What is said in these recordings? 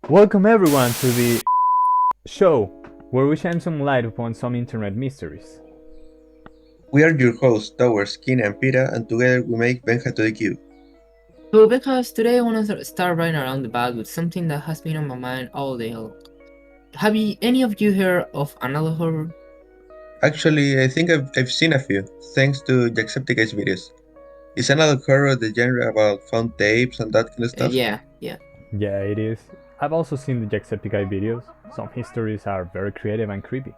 Welcome everyone to the show where we shine some light upon some internet mysteries. We are your hosts, Towers, Kina, and Pira, and together we make Benja to the Cube. So, because today I want to start right around the bat with something that has been on my mind all day long. Have any of you heard of analog horror? Actually, I think I've seen a few, thanks to Jacksepticeye's videos. Is analog horror the genre about found tapes and that kind of stuff? Yeah. Yeah, it is. I've also seen the Jacksepticeye videos. Some histories are very creative and creepy.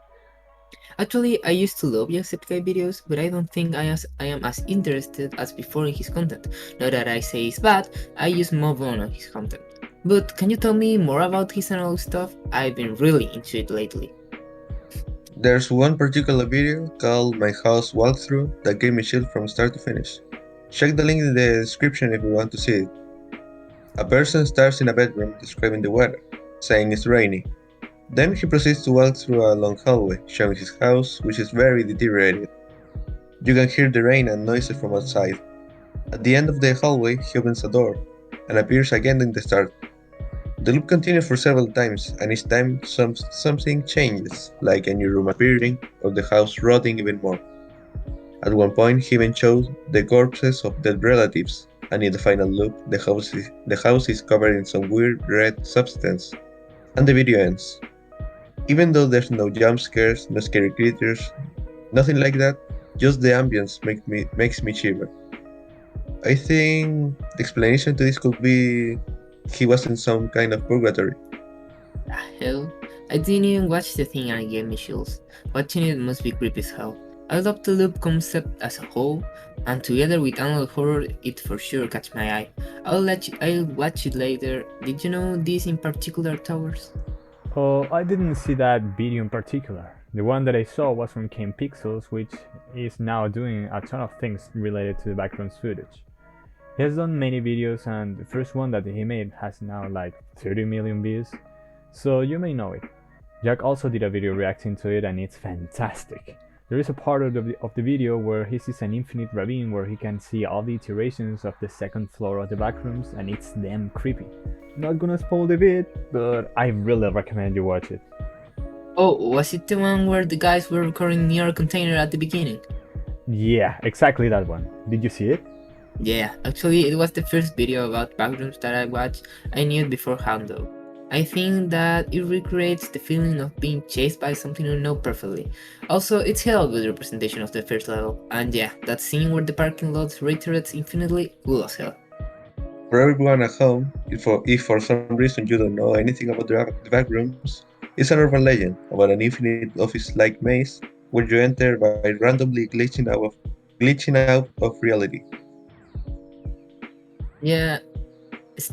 Actually, I used to love Jacksepticeye videos, but I don't think I am as interested as before in his content. Not that I say it's bad, I just move on his content. But can you tell me more about his analog stuff? I've been really into it lately. There's one particular video called My House Walkthrough that gave me chills from start to finish. Check the link in the description if you want to see it. A person starts in a bedroom describing the weather, saying it's rainy. Then he proceeds to walk through a long hallway, showing his house, which is very deteriorated. You can hear the rain and noises from outside. At the end of the hallway, he opens a door and appears again in the start. The loop continues for several times, and each time something changes, like a new room appearing or the house rotting even more. At one point, he even shows the corpses of dead relatives, and in the final loop, the house is covered in some weird red substance. And the video ends. Even though there's no jump scares, no scary creatures, nothing like that, just the ambience makes me shiver. I think the explanation to this could be he was in some kind of purgatory. Hell, I didn't even watch the thing and it gave me chills. Watching it must be creepy as hell. I love the loop concept as a whole, and together with analog horror, it for sure catch my eye. I'll watch it later. Did you know this in particular, Towers? Oh, I didn't see that video in particular. The one that I saw was from King Pixels, which is now doing a ton of things related to the background footage. He has done many videos, and the first one that he made has now like 30 million views, so you may know it. Jack also did a video reacting to it, and it's fantastic. There is a part of the video where he sees an infinite ravine where he can see all the iterations of the second floor of the backrooms, and it's damn creepy. Not gonna spoil the vid, but I really recommend you watch it. Oh, was it the one where the guys were recording near a container at the beginning? Yeah, exactly that one. Did you see it? Yeah, actually, it was the first video about backrooms that I watched. I knew it beforehand though. I think that it recreates the feeling of being chased by something you know perfectly. Also, it's hell good representation of the first level, and yeah, that scene where the parking lot reiterates infinitely, cool as hell. For everyone at home, if for some reason you don't know anything about the backrooms, it's an urban legend about an infinite office-like maze where you enter by randomly glitching out of reality. Yeah,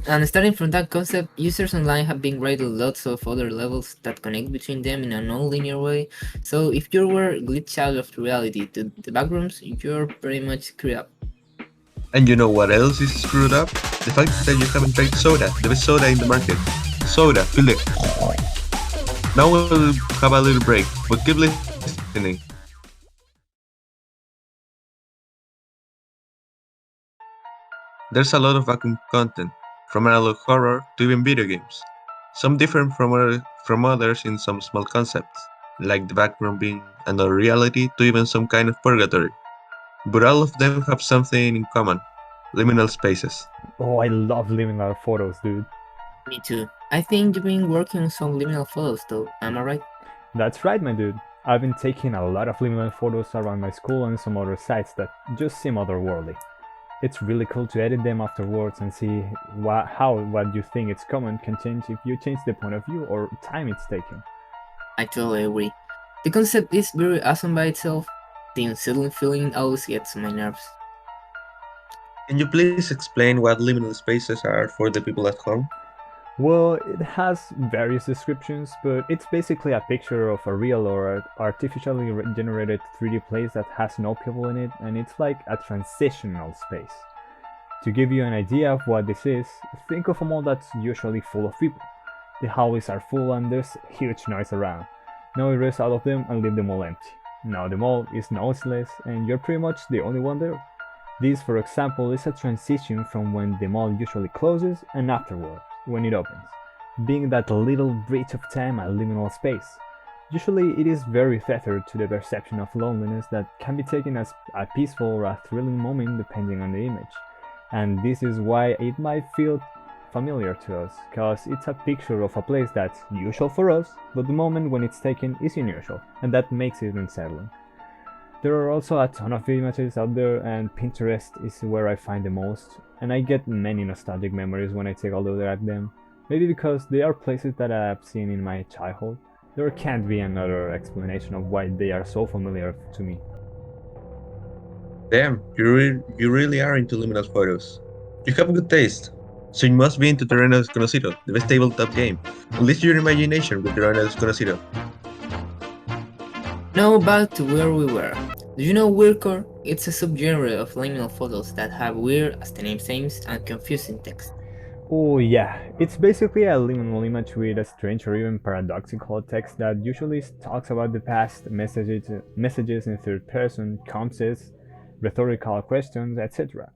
and starting from that concept, users online have been writing lots of other levels that connect between them in a non-linear way. So if you were glitched out of reality to the backrooms, you're pretty much screwed up. And you know what else is screwed up? The fact that you haven't tried soda, the best soda in the market. Soda, feel it. Now we'll have a little break, but keep listening. There's a lot of vacuum content, from analog horror to even video games. Some different from others in some small concepts, like the background being another reality to even some kind of purgatory. But all of them have something in common: liminal spaces. Oh, I love living our photos, dude. Me too. I think you've been working on some liminal photos though, am I right? That's right, my dude. I've been taking a lot of liminal photos around my school and some other sites that just seem otherworldly. It's really cool to edit them afterwards and see how what you think it's common can change if you change the point of view or time it's taken. I totally agree. The concept is very awesome by itself. The unsettling feeling always gets on my nerves. Can you please explain what liminal spaces are for the people at home? Well, it has various descriptions, but it's basically a picture of a real or artificially generated 3D place that has no people in it, and it's like a transitional space. To give you an idea of what this is, think of a mall that's usually full of people. The hallways are full and there's huge noise around. Now erase all of them and leave them all empty. Now the mall is noiseless and you're pretty much the only one there. This, for example, is a transition from when the mall usually closes and afterwards, when it opens. being that little breach of time and liminal space. Usually, it is very tethered to the perception of loneliness that can be taken as a peaceful or a thrilling moment depending on the image. And this is why it might feel familiar to us, because it's a picture of a place that's usual for us, but the moment when it's taken is unusual, and that makes it unsettling. There are also a ton of images out there, and Pinterest is where I find the most, and I get many nostalgic memories when I take a look at them. Maybe because they are places that I've seen in my childhood. There can't be another explanation of why they are so familiar to me. Damn, you really are into luminous photos. You have good taste. So you must be into Terreno Desconocido, the best tabletop game. Unleash your imagination with Terreno Desconocido. Now back to where we were. Do you know weirdcore? It's a subgenre of liminal photos that have weird, as the name says, and confusing text. Oh yeah, it's basically a liminal image with a strange or even paradoxical text that usually talks about the past, messages in third person, concepts, rhetorical questions, etc.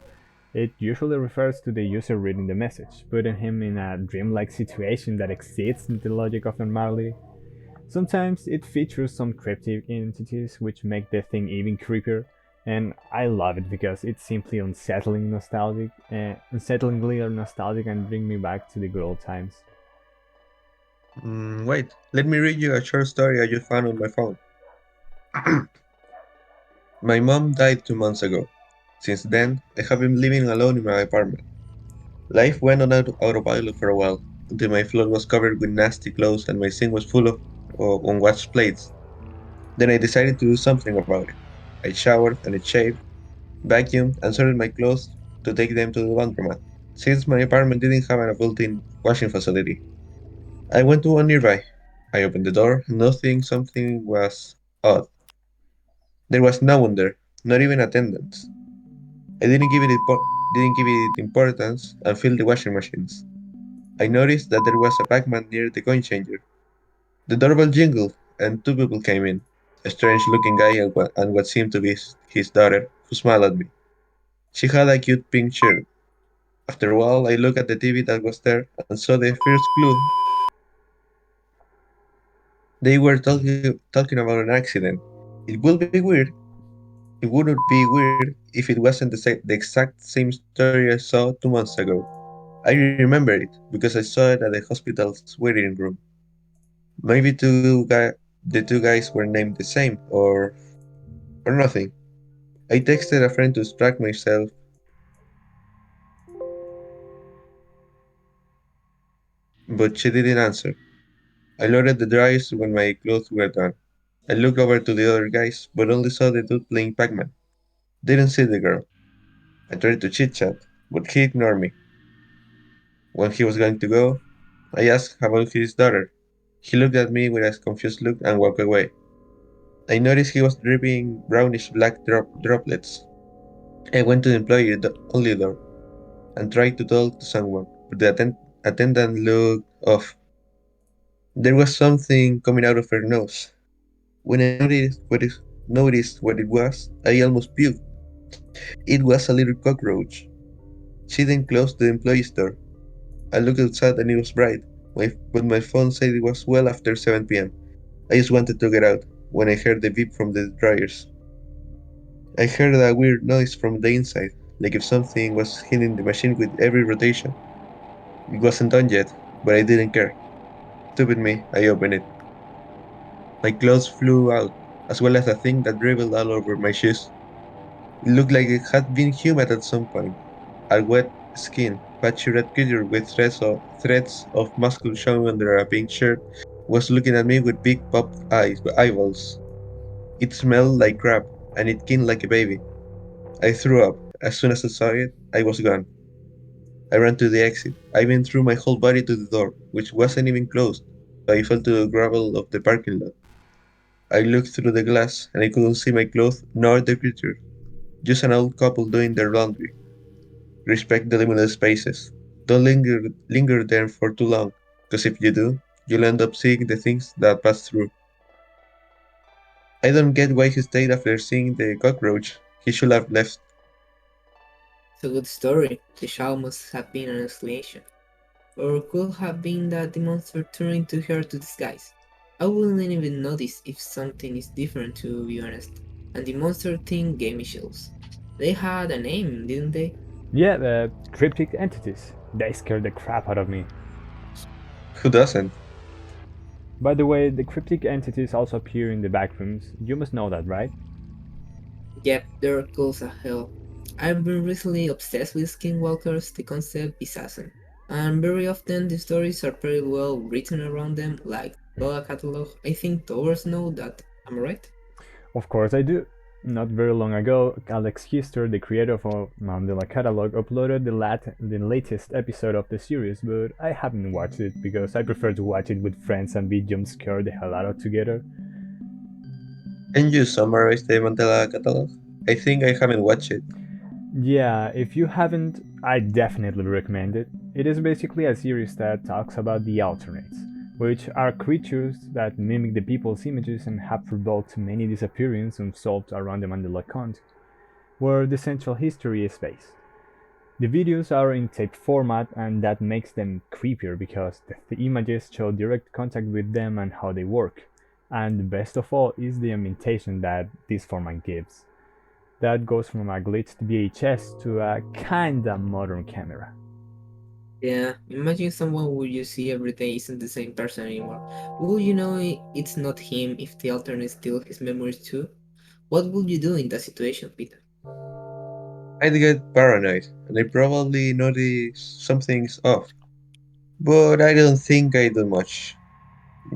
It usually refers to the user reading the message, putting him in a dreamlike situation that exceeds the logic of normality. Sometimes it features some cryptic entities which make the thing even creepier, and I love it because it's simply unsettlingly nostalgic and bring me back to the good old times. Wait, let me read you a short story I just found on my phone. My mom died 2 months ago. Since then, I have been living alone in my apartment. Life went on autopilot for a while, until my floor was covered with nasty clothes and my sink was full of unwashed plates. Then I decided to do something about it. I showered and I shaved, vacuumed, and sorted my clothes to take them to the laundromat. Since my apartment didn't have a built-in washing facility, I went to one nearby. I opened the door, nothing, something was odd. There was no one there, not even attendants. I didn't give it importance and filled the washing machines. I noticed that there was a Pac-Man near the coin changer. The doorbell jingled, and two people came in. A strange-looking guy and what seemed to be his daughter, who smiled at me. She had a cute pink shirt. After a while, I looked at the TV that was there and saw the first clue. They were talking about an accident. It will be weird. It wouldn't be weird if it wasn't the exact same story I saw 2 months ago. I remember it because I saw it at the hospital's waiting room. Maybe the two guys were named the same, or nothing. I texted a friend to distract myself, but she didn't answer. I loaded the dryers when my clothes were done. I looked over to the other guys, but only saw the dude playing Pac-Man. Didn't see the girl. I tried to chit-chat, but he ignored me. When he was going to go, I asked about his daughter. He looked at me with a confused look and walked away. I noticed he was dripping brownish black droplets. I went to the only door and tried to talk to someone, but the attendant looked off. There was something coming out of her nose. When I noticed what it was, I almost puked. It was a little cockroach. She then closed the employee's door. I looked outside and it was bright, but my phone said it was well after 7 p.m. I just wanted to get out when I heard the beep from the dryers. I heard a weird noise from the inside, like if something was hitting the machine with every rotation. It wasn't done yet, but I didn't care. Stupid me, I opened it. My clothes flew out, as well as a thing that dribbled all over my shoes. It looked like it had been humid at some point. A wet skin, patchy red creature with threads of muscle showing under a pink shirt was looking at me with big eyeballs. It smelled like crap, and it kinned like a baby. I threw up. As soon as I saw it, I was gone. I ran to the exit. I went threw my whole body to the door, which wasn't even closed, so I fell to the gravel of the parking lot. I looked through the glass, and I couldn't see my clothes nor the creature. Just an old couple doing their laundry. Respect the limited spaces. Don't linger there for too long, because if you do, you'll end up seeing the things that pass through. I don't get why he stayed after seeing the cockroach. He should have left. It's a good story. The show must have been an hallucination. Or could have been that the monster turned into her to disguise. I wouldn't even notice if something is different, to be honest. And the monster thing gave me chills. They had a name, didn't they? Yeah, the cryptic entities. They scared the crap out of me. Who doesn't? By the way, the cryptic entities also appear in the backrooms. You must know that, right? Yep, they're cool as hell. I've been recently obsessed with skinwalkers, the concept is awesome. And very often the stories are pretty well written around them, like Boa catalog. I think Towers know that, am I right? Of course I do. Not very long ago, Alex Kister, the creator of Mandela Catalog, uploaded the latest episode of the series, but I haven't watched it because I prefer to watch it with friends and be jump scared the hell out of together. Can you summarize the Mandela catalog? I think I haven't watched it. Yeah, if you haven't, I definitely recommend it. It is basically a series that talks about the alternates, which are creatures that mimic the people's images and have provoked many disappearances unsolved around the Mandela Count, where the central history is based. The videos are in tape format, and that makes them creepier because the images show direct contact with them and how they work. And the best of all is the ambientation that this format gives. That goes from a glitched VHS to a kinda modern camera. Yeah, imagine someone who you see every day isn't the same person anymore. Will you know it's not him if the alternate steals his memories too? What would you do in that situation, Peter? I'd get paranoid, and I probably notice something's off. But I don't think I do much.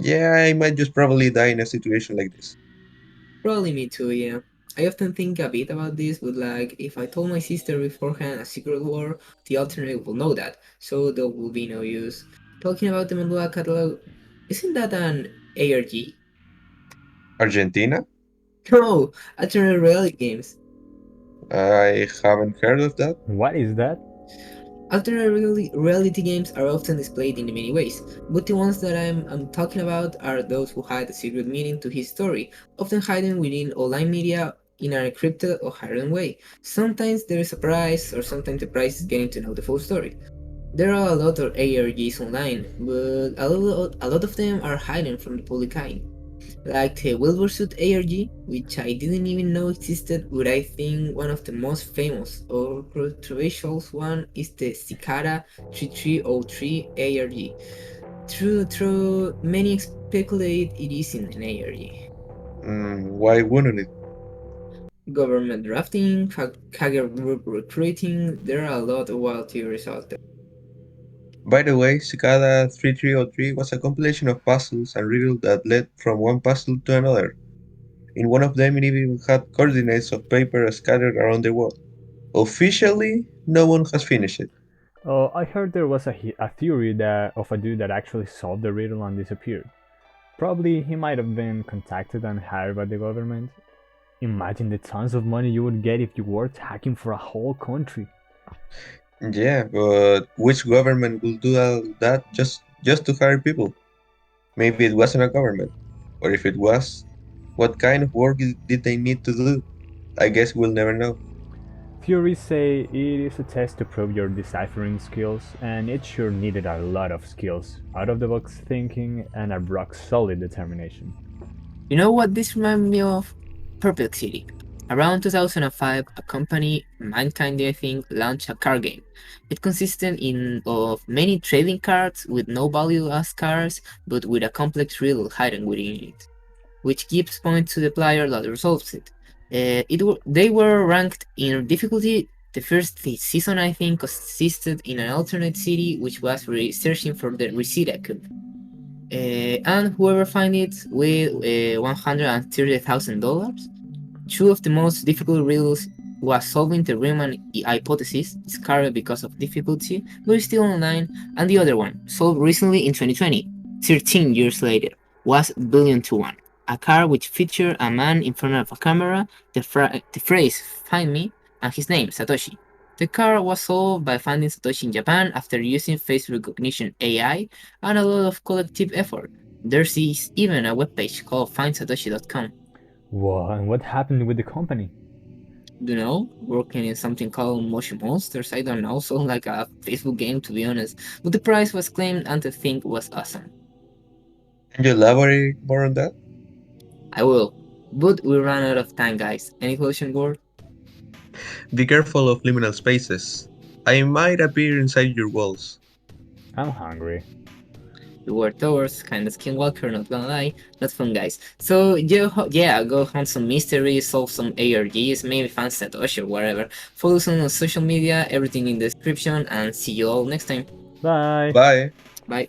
Yeah, I might just probably die in a situation like this. Probably me too, yeah. I often think a bit about this, but like, if I told my sister beforehand a secret war, the alternate will know that, so there will be no use. Talking about the Mandela catalog, isn't that an ARG? Argentina? No, alternate reality games. I haven't heard of that. What is that? Alternate reality games are often displayed in many ways, but the ones that I'm talking about are those who hide a secret meaning to his story, often hidden within online media in an encrypted or hidden way. Sometimes there is a prize, or sometimes the prize is getting to know the full story. There are a lot of ARGs online, but a lot of them are hidden from the public eye. Like the Wilbur ARG, which I didn't even know existed, but I think one of the most famous or controversial one is the Cicada 3303 ARG. True, many speculate it isn't an ARG. Why wouldn't it? Government drafting, hacker group recruiting, there are a lot of wild theories out there. By the way, Cicada 3303 was a compilation of puzzles and riddles that led from one puzzle to another. In one of them, it even had coordinates of paper scattered around the world. Officially, no one has finished it. Oh, I heard there was a theory of a dude that actually solved the riddle and disappeared. Probably he might have been contacted and hired by the government. Imagine the tons of money you would get if you worked hacking for a whole country. Yeah, but which government will do all that just to hire people? Maybe it wasn't a government. Or if it was, what kind of work did they need to do? I guess we'll never know. Theories say it is a test to prove your deciphering skills, and it sure needed a lot of skills, out of the box thinking, and a rock solid determination. You know what this reminds me of? Perplexity. Around 2005, a company, Mankind I think, launched a card game. It consisted of many trading cards with no value as cards, but with a complex riddle hidden within it, which gives points to the player that resolves it. They were ranked in difficulty. The first season, I think, consisted in an alternate city which was searching for the Reseda Cube. And whoever find it with $130,000. Two of the most difficult riddles was solving the Riemann hypothesis, discarded because of difficulty, but still online, and the other one, solved recently in 2020, 13 years later, was Billion to One, a card which featured a man in front of a camera, the phrase "Find me," and his name, Satoshi. The card was solved by finding Satoshi in Japan after using face recognition AI and a lot of collective effort. There's even a webpage called findsatoshi.com. Whoa, and what happened with the company? You know, working in something called Moshi Monsters, I don't know, sounds like a Facebook game to be honest. But the price was claimed and the thing was awesome. Can you elaborate more on that? I will. But we ran out of time, guys. Any closing word? Be careful of liminal spaces. I might appear inside your walls. I'm hungry. We were towards kind of skinwalker, not gonna lie. Not fun, guys. So, yeah, go hunt some mysteries, solve some ARGs, maybe find Satoshi or whatever. Follow us on social media, everything in the description, and see you all next time. Bye. Bye. Bye.